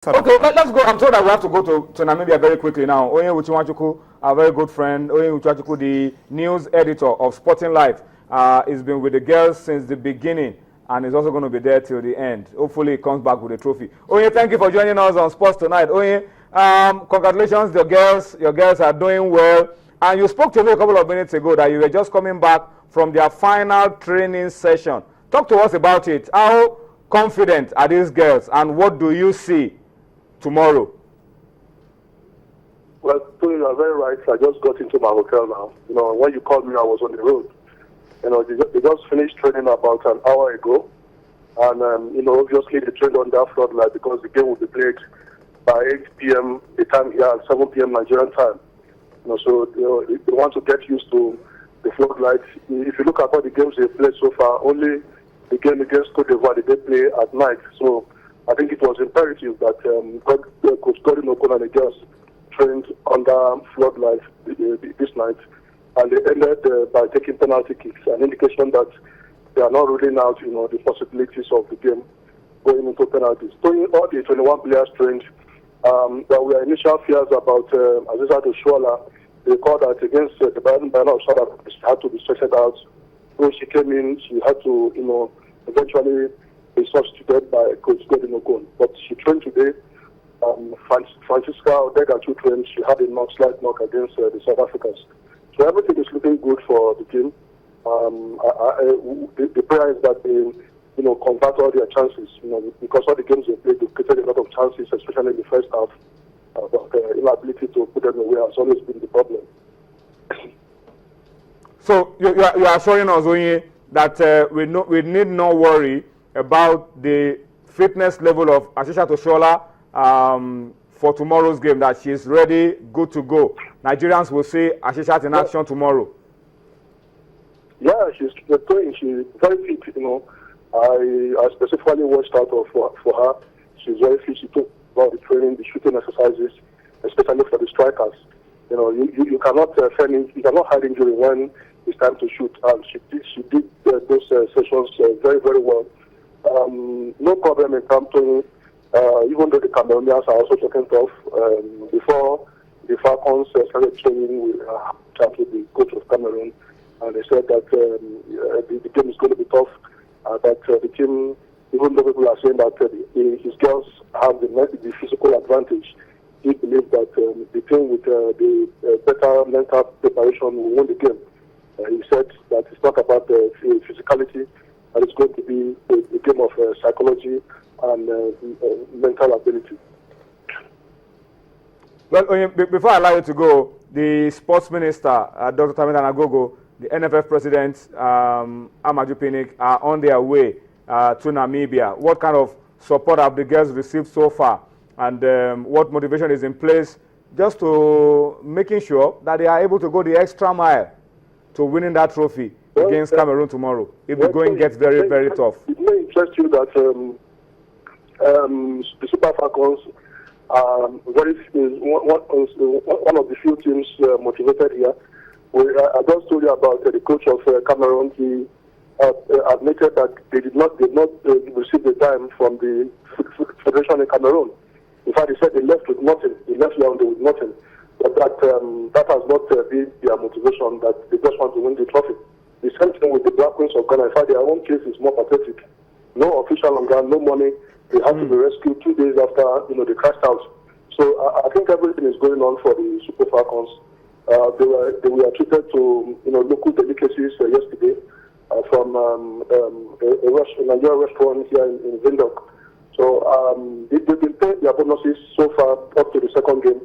Okay, let's go. I'm told that we have to go to Namibia very quickly now. Oye Uchiwachuku, our very good friend, Oye Uchiwachuku, the news editor of Sporting Life, has been with the girls since the beginning and is also going to be there till the end. Hopefully, he comes back with a trophy. Oye, thank you for joining us on Sports Tonight. Oye, congratulations, your girls are doing well. And you spoke to me a couple of minutes ago that you were just coming back from their final training session. Talk to us about it. How confident are these girls, and what do you see tomorrow? Well, Tony, you are very right. I just got into my hotel now. You know, when you called me, I was on the road. You know, they just finished training about an hour ago. And, you know, obviously they trained on that floodlight because the game will be played by 8 p.m. the time here and 7 p.m. Nigerian time. You know, so they want to get used to the floodlight. If you look at all the games they played so far, only the game against Cote d'Ivoire did they play at night. So I think it was imperative that Coach Gordon Okon and the girls trained under floodlights this night, and they ended by taking penalty kicks, an indication that they are not ruling out, you know, the possibilities of the game going into penalties. So all the 21 players trained. There were initial fears about Asisat Oshoala. They called that against the Bayern of South Africa, she had to be stretched out. When she came in, she had to, you know, eventually be substituted by Coach Gordon Okon. But she trained today. Francisca Odega too trained. She had a slight knock against the South Africans. So everything is looking good for the team. The prayer is that they, you know, convert all their chances. You know, because all the games they played, they created a lot of chances, especially in the first half. But the inability to put them away has always been the problem. So you are assuring us, Oye, that we need no worry about the fitness level of Asisat Oshoala for tomorrow's game, that she is ready, good to go. Nigerians will see Asisat in action tomorrow. Yeah, she's very fit, you know. I specifically watched out for her. She's very fit. She took about the training, the shooting exercises, especially for the strikers. You know, you cannot you cannot hide injury when it's time to shoot. And she did those sessions very, very well. No problem in terms of, even though the Cameroonians are also talking tough. Before the Falcons started training with the coach of Cameroon, and they said that the game is going to be tough. That the team, even though people are saying that his girls have the physical advantage, he believes that the team with the better mental preparation will win the game. He said that it's not about the physicality, but it's going to be a game of psychology and mental ability. Well, before I allow you to go, the sports minister, Dr. Tamilana Agogo, the NFF president, Amaju Pinnick, are on their way to Namibia. What kind of support have the girls received so far? And what motivation is in place just to making sure that they are able to go the extra mile to winning that trophy against Cameroon tomorrow, if the going gets very, very tough? It may interest you that the Super Falcons are one of the few teams motivated here. I just told you about the coach of Cameroon. He admitted that they did not receive the dime from the federation in Cameroon. In fact, he said they left with nothing. They left Yaoundé with nothing. But that has not been their motivation, that they just want to win the trophy. The same thing with the Black Queens of Ghana. In fact, their own case is more pathetic. No official on ground, no money. They had to be rescued 2 days after, you know, they crashed out. So I think everything is going on for the Super Falcons. They were treated to, you know, local delicacies yesterday from a Nigerian restaurant here in Windhoek. So they've been paid their bonuses so far up to the second game.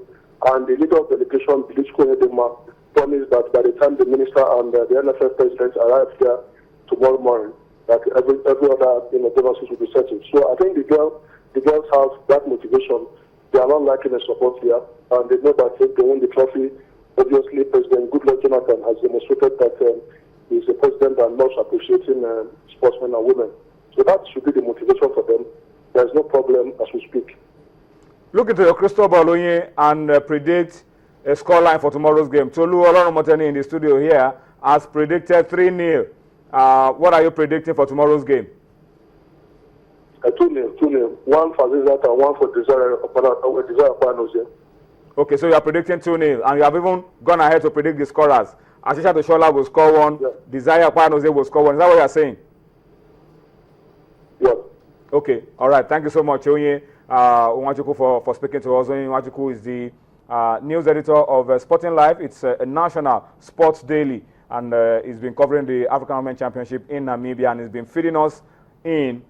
And the leader of the delegation, Bilichko Edema, promised that by the time the minister and the NFF president arrive here tomorrow morning, that every other, you know, bonuses will be settled. So I think the girls have that motivation. They are not lacking the support here, and they know that if they win the trophy, obviously President Goodluck Jonathan has demonstrated that he's a president that loves appreciating sportsmen and women. So that should be the motivation for them. There's no problem as we speak. Look into your crystal ball, Oye, and predict a scoreline for tomorrow's game. Tolu Olorunmoteni in the studio here has predicted 3-0. What are you predicting for tomorrow's game? 2-0. One for Zizat and one for Desire Akpanozie. Okay, so you are predicting 2-0, and you have even gone ahead to predict the scorers. Asisha Toshola will score one. Yeah. Desire Akpanozie will score one. Is that what you are saying? Yes. Okay, all right. Thank you so much, Onye Nwachuku, for speaking to us. Onye Nwachuku is the news editor of Sporting Life. It's a national sports daily, and he's been covering the African Women Championship in Namibia, and he's been filling us in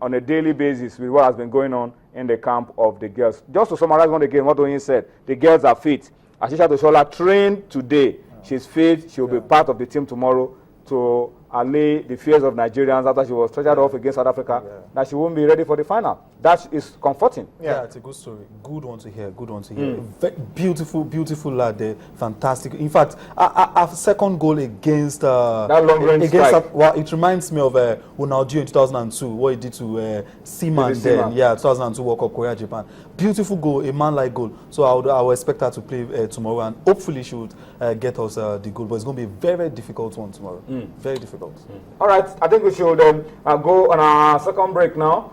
on a daily basis with what has been going on in the camp of the girls. Just to summarize once again what Onye said, the girls are fit. Asisha Toshola trained today. She's fit. She will be part of the team tomorrow to allay the fears of Nigerians after she was treasured off against South Africa, that she won't be ready for the final. That is comforting. Yeah, it's a good story. Good one to hear. Beautiful, beautiful lad there. Fantastic. In fact, our second goal against that long range strike. Well, it reminds me of Ronaldinho in 2002, what he did to Seaman then. Yeah, 2002 World Cup, Korea, Japan. Beautiful goal, a man-like goal. So I would expect her to play tomorrow, and hopefully she would get us the goal. But it's going to be a very, very difficult one tomorrow. Very difficult. All right, I think we should go on our second break now.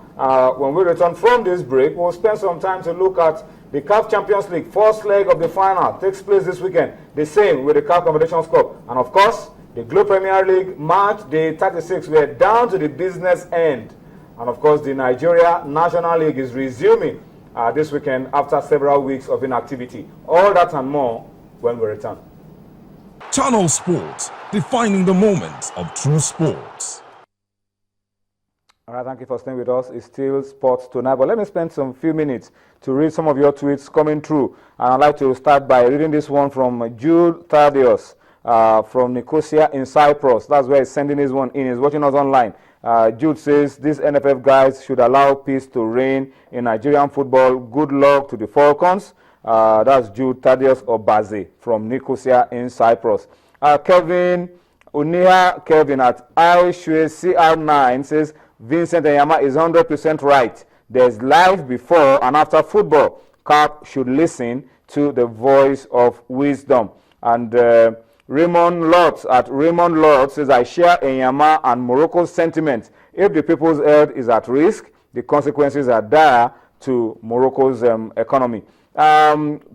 When we return from this break, we'll spend some time to look at the CAF Champions League. First leg of the final takes place this weekend. The same with the CAF Confederations Cup. And of course, the Globe Premier League March Day 36. We're down to the business end. And of course, the Nigeria National League is resuming this weekend after several weeks of inactivity. All that and more when we return. Channel Sports, defining the moments of true sports. All right, thank you for staying with us. It's still sports tonight, but let me spend some few minutes to read some of your tweets coming through. And I'd like to start by reading this one from Jude Thaddeus from Nicosia in Cyprus. That's where he's sending this one in. He's watching us online. Jude says, these NFF guys should allow peace to reign in Nigerian football. Good luck to the Falcons. That's Jude Thaddeus Obaze from Nicosia in Cyprus. Kevin at ISHUCR9 says, Vincent Enyama is 100% right. There's life before and after football. CAF should listen to the voice of wisdom. And Raymond Lotz at Raymond Lotz says, I share Enyama and Morocco's sentiment. If the people's health is at risk, the consequences are dire to Morocco's economy.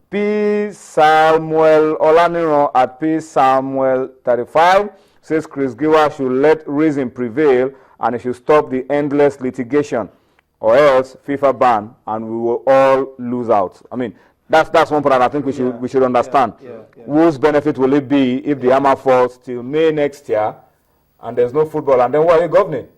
P. Samuel Olaniro at P. Samuel 35 says Chris Giwa should let reason prevail and it should stop the endless litigation, or else FIFA ban and we will all lose out. I mean, that's one part I think we should understand. Whose benefit will it be if the hammer falls till May next year and there's no football, and then what are you governing?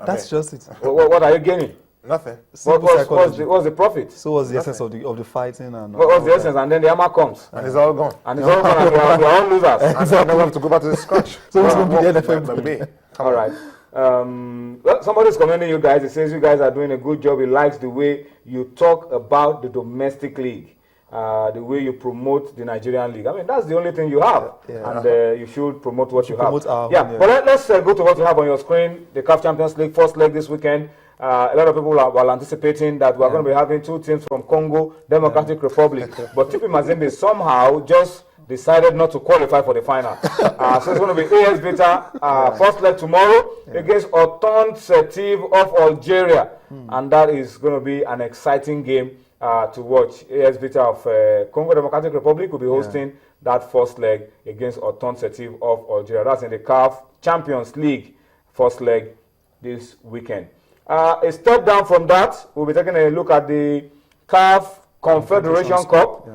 That's just it. What are you gaining? Nothing. What's the profit? So what's the essence of the fighting? And what's the essence? And then the hammer comes. And it's all gone. And it's all gone, and we're all losers. And then we have to go back to the scratch. So what's going to be the NFF? All right. Well, somebody's commending you guys. It says you guys are doing a good job. He likes the way you talk about the domestic league, the way you promote the Nigerian league. I mean, that's the only thing you have, and you should promote what you have. But let's go to what you have on your screen. The CAF Champions League first leg this weekend. A lot of people were anticipating that we're going to be having two teams from Congo Democratic Republic, but TP Mazembe somehow just decided not to qualify for the final. So it's going to be AS Vita first leg tomorrow against Auton Setiv of Algeria. And that is going to be an exciting game to watch. AS Vita of Congo Democratic Republic will be hosting that first leg against Auton Setiv of Algeria. That's in the CAF Champions League first leg this weekend. A step down from that, we'll be taking a look at the CAF Confederation Cup.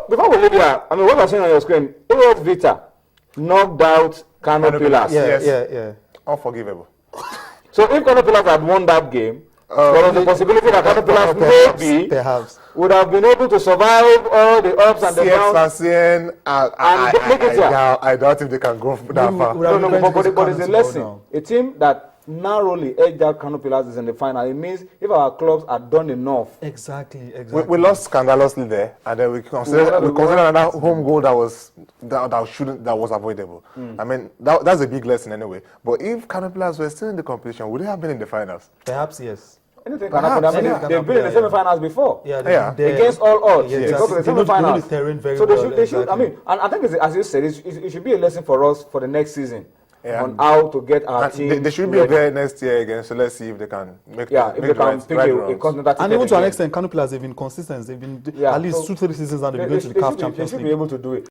Before we leave here, I mean, what you're seeing on your screen, AS Vita knocked out Kano Pillars. Yeah. Unforgivable. So if Kano Pillars had won that game, there was a possibility that Kano Pillars maybe would have been able to survive all the ups and the downs. I doubt if they can go that far. But it's a lesson. A team that narrowly edged out Kano Pillars is in the final. It means if our clubs had done enough. Exactly. We lost scandalously there, and then we consider another home goal that was avoidable. I mean, that's a big lesson anyway. But if Kano Pillars were still in the competition, would they have been in the finals? Perhaps yes. Anything can happen. I mean, they've been in the semi-finals before. Against all odds. They go to the semi-finals. So they should. I mean, and I think, as you said, it should be a lesson for us for the next season. on how to get our And team. they should be ready. there next year again, so let's see if they can make Yeah, if make they the can right pick a runs. continental And ticket even to an again. extent, Kano players, they've been consistent. They've been Yeah, at least so 2-3 seasons now. They've been They going to the CAF should Champions be League. able to do it.